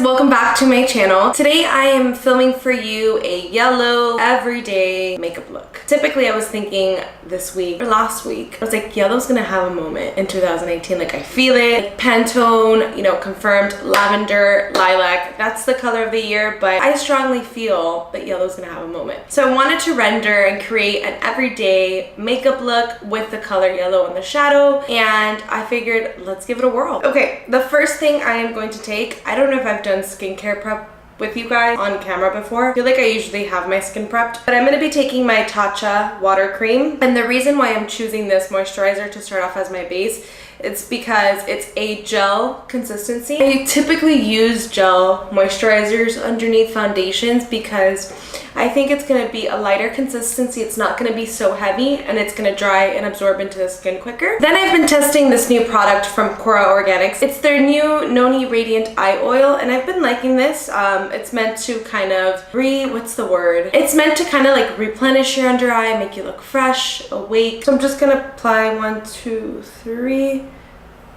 welcome back to my channel. Today I am filming for you a yellow everyday makeup look. Typically I was thinking this week or last week, I was like, yellow's gonna have a moment in 2018. Like I feel it. Like Pantone, you know, confirmed lavender, lilac. That's the color of the year, but I strongly feel that yellow's gonna have a moment. So I wanted to render and create an everyday makeup look with the color yellow in the shadow, and I figured let's give it a whirl. Okay, the first thing I am going to take, I don't know if I've done skincare prep with you guys on camera before. I feel like I usually have my skin prepped, but I'm going to be taking my Tatcha water cream. And the reason why I'm choosing this moisturizer to start off as my base, it's because it's a gel consistency. I typically use gel moisturizers underneath foundations because I think it's going to be a lighter consistency. It's not going to be so heavy and it's going to dry and absorb into the skin quicker. Then I've been testing this new product from Cora Organics. It's their new Noni Radiant Eye Oil, and I've been liking this. It's meant to kind of It's meant to kind of like replenish your under eye, make you look fresh, awake. So I'm just going to apply 1, 2, 3.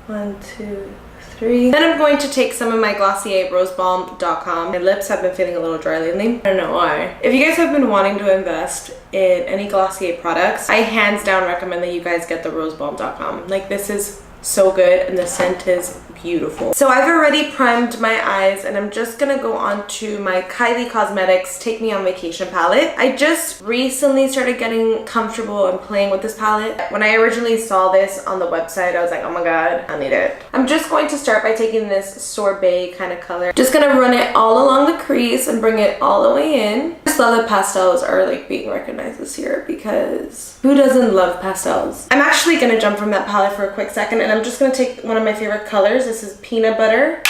1, 2, 3. Then I'm going to take some of my Glossier rosebalm.com. My lips have been feeling a little dry lately. I don't know why. If you guys have been wanting to invest in any Glossier products, I hands down recommend that you guys get the rosebalm.com. Like, this is so good and the scent is beautiful. So I've already primed my eyes and I'm just gonna go on to my Kylie Cosmetics Take Me on Vacation palette. I just recently started getting comfortable and playing with this palette. When I originally saw this on the website, I was like, oh my god, I need it. I'm just going to start by taking this sorbet kind of color. Just gonna run it all along the crease and bring it all the way in. I just love that pastels are like being recognized this year, because who doesn't love pastels? I'm actually gonna jump from that palette for a quick second and I'm just gonna take one of my favorite colors. This is Peanut Butter,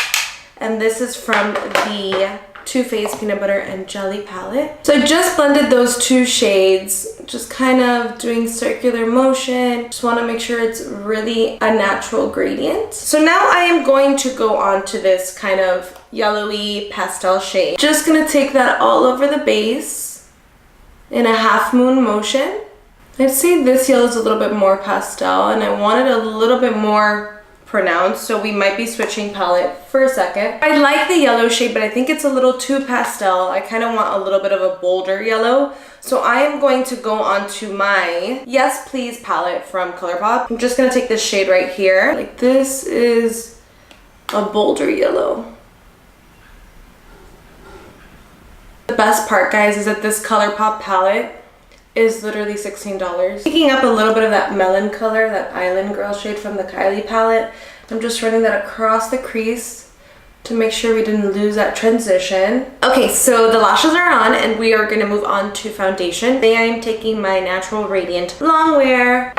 and this is from the Too Faced Peanut Butter and Jelly palette. So I just blended those two shades, just kind of doing circular motion. Just want to make sure it's really a natural gradient. So now I am going to go on to this kind of yellowy pastel shade. Just gonna take that all over the base in a half moon motion. I'd say this yellow is a little bit more pastel and I want it a little bit more pronounced, so we might be switching palette for a second. I like the yellow shade, but I think it's a little too pastel. I kind of want a little bit of a bolder yellow. So I am going to go on to my Yes Please palette from ColourPop. I'm just going to take this shade right here. Like, this is a bolder yellow. The best part, guys, is that this ColourPop palette is literally $16. Picking up a little bit of that melon color, that Island Girl shade from the Kylie palette. I'm just running that across the crease to make sure we didn't lose that transition. Okay, so the lashes are on and we are going to move on to foundation. Today I am taking my Natural Radiant Longwear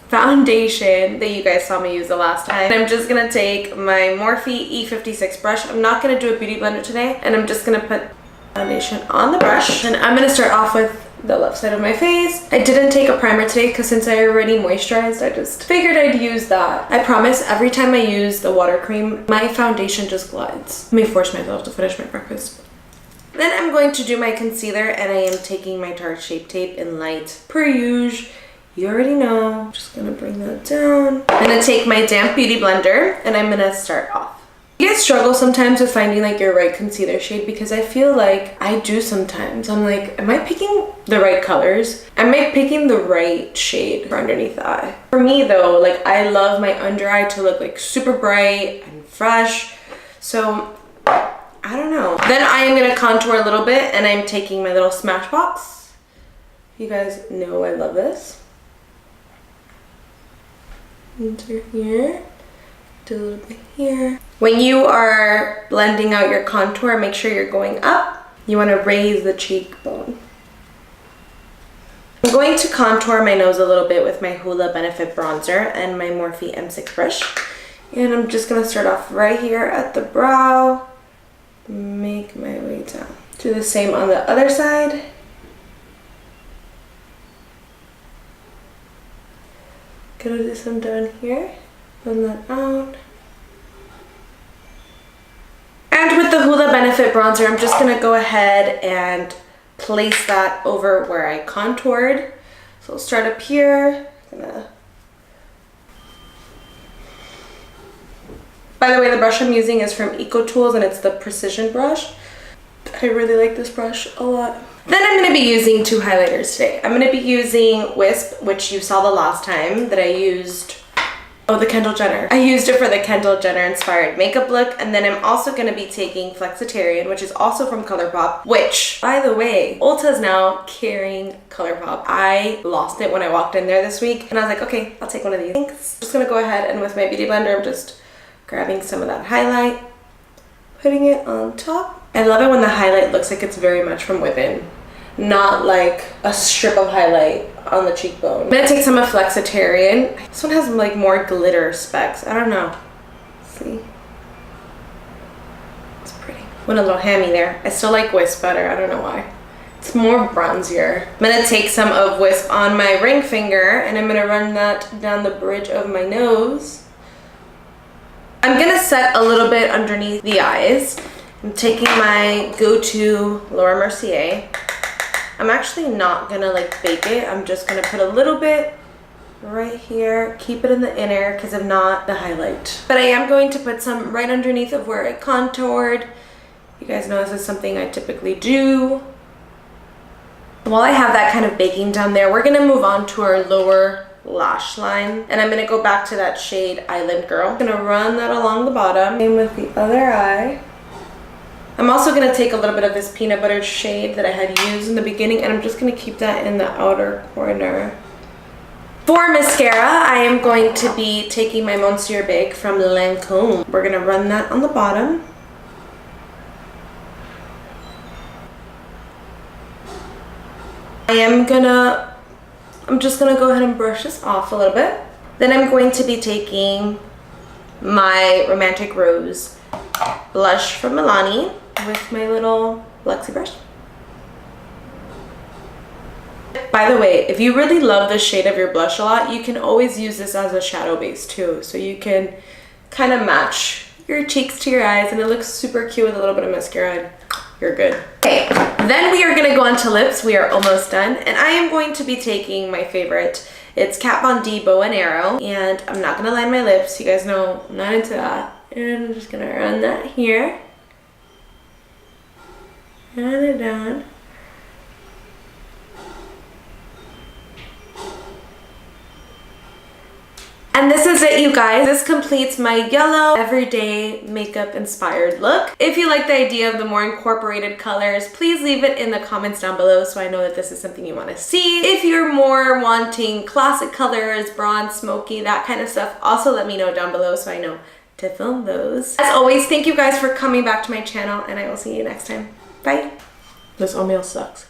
foundation that you guys saw me use the last time. I'm just going to take my Morphe E56 brush. I'm not going to do a beauty blender today, and I'm just going to put foundation on the brush. And I'm going to start off with the left side of my face. I didn't take a primer today because since I already moisturized, I just figured I'd use that. I promise every time I use the water cream, my foundation just glides. Let me force myself to finish my breakfast. Then I'm going to do my concealer, and I am taking my Tarte Shape Tape in light per usual. You already know. I'm just gonna bring that down. I'm gonna take my damp beauty blender and I'm gonna start off. You guys struggle sometimes with finding like your right concealer shade, because I feel like I do sometimes. I'm like, am I picking the right colors? Am I picking the right shade for underneath the eye? For me though, like, I love my under eye to look like super bright and fresh. So I don't know. Then I am gonna contour a little bit, and I'm taking my little Smashbox. You guys know I love this. Into here. Do a little bit here. When you are blending out your contour, make sure you're going up. You want to raise the cheekbone. I'm going to contour my nose a little bit with my Hoola Benefit bronzer and my Morphe M6 brush. And I'm just going to start off right here at the brow. Make my way down. Do the same on the other side. Gonna do some down here. Blend that out. And with the Hoola Benefit bronzer, I'm just gonna go ahead and place that over where I contoured. So I'll start up here. By the way, the brush I'm using is from Eco Tools and it's the Precision brush. I really like this brush a lot. Then I'm going to be using two highlighters today. I'm going to be using Wisp, which you saw the last time that I used. Oh, the Kendall Jenner. I used it for the Kendall Jenner inspired makeup look. And then I'm also going to be taking Flexitarian, which is also from ColourPop, which, by the way, Ulta is now carrying ColourPop. I lost it when I walked in there this week. And I was like, okay, I'll take one of these. Thanks. Just going to go ahead and with my Beauty Blender, I'm just grabbing some of that highlight, putting it on top. I love it when the highlight looks like it's very much from within, not like a strip of highlight on the cheekbone. I'm gonna take some of Flexitarian. This one has like more glitter specks. I don't know. See? It's pretty. Went a little hammy there. I still like Wisp better. I don't know why. It's more bronzier. I'm gonna take some of Wisp on my ring finger and I'm gonna run that down the bridge of my nose. I'm gonna set a little bit underneath the eyes. I'm taking my go-to Laura Mercier. I'm actually not gonna like bake it. I'm just gonna put a little bit right here, keep it in the inner, because if not, the highlight. But I am going to put some right underneath of where I contoured. You guys know this is something I typically do. While I have that kind of baking done there, we're gonna move on to our lower lash line. And I'm gonna go back to that shade Island Girl. I'm gonna run that along the bottom. Same with the other eye. I'm also going to take a little bit of this peanut butter shade that I had used in the beginning and I'm just going to keep that in the outer corner. For mascara, I am going to be taking my Monsieur Big from Lancome. We're going to run that on the bottom. I'm just going to go ahead and brush this off a little bit. Then I'm going to be taking my Romantic Rose blush from Milani with my little Luxie brush. By the way, if you really love the shade of your blush a lot, you can always use this as a shadow base too. So you can kind of match your cheeks to your eyes and it looks super cute with a little bit of mascara. You're good. Okay, then we are gonna go on to lips. We are almost done. And I am going to be taking my favorite. It's Kat Von D Bow and Arrow. And I'm not gonna line my lips. You guys know I'm not into that. And I'm just gonna run that here. Run it down. And this is it, you guys. This completes my yellow everyday makeup inspired look. If you like the idea of the more incorporated colors, please leave it in the comments down below so I know that this is something you want to see. If you're more wanting classic colors, bronze, smoky, that kind of stuff, also let me know down below so I know to film those. As always, thank you guys for coming back to my channel and I will see you next time. Bye. This oatmeal sucks.